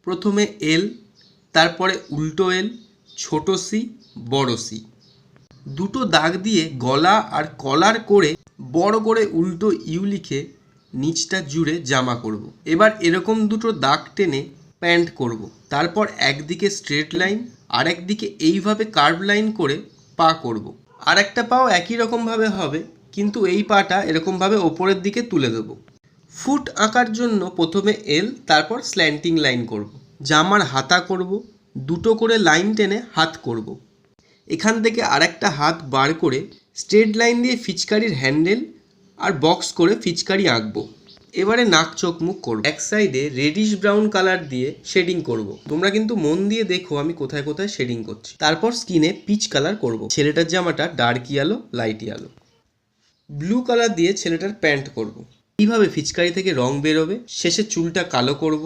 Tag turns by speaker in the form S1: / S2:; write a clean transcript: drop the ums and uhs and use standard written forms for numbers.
S1: প্রথমে এল, তারপরে উল্টো এল, ছোট সি, বড় সি। দুটো দাগ দিয়ে গলা আর কলার করে বড় করে উল্টো ইউ লিখে নিচটা জুড়ে জামা করব। এবার এরকম দুটো দাগ টেনে প্যান্ট করব। তারপর একদিকে স্ট্রেট লাইন আর একদিকে এইভাবে কার্ভ লাইন করে পা করব। আর একটা পাও একই রকমভাবে হবে, কিন্তু এই পাটা এরকমভাবে ওপরের দিকে তুলে দেবো। ফুট আঁকার জন্য প্রথমে এল, তারপর স্ল্যান্টিং লাইন করব। জামার হাতা করব, দুটো করে লাইন টেনে হাত করব। এখান থেকে আরেকটা হাত বার করে স্ট্রেট লাইন দিয়ে ফিচকারির হ্যান্ডেল আর বক্স করে ফিচকারি আঁকবো। এবারে নাক চোখ মুখ করব। এক সাইডে রেডিশ ব্রাউন কালার দিয়ে শেডিং করব। তোমরা কিন্তু মন দিয়ে দেখো আমি কোথায় কোথায় শেডিং করছি। তারপর স্কিনে পিচ কালার করব। ছেলেটার জামাটা dark yellow, light yellow. Blue colour দিয়ে ছেলেটার প্যান্ট করব। এইভাবে ফিচকারি থেকে রং বেরোবে। শেষে চুলটা কালো করব।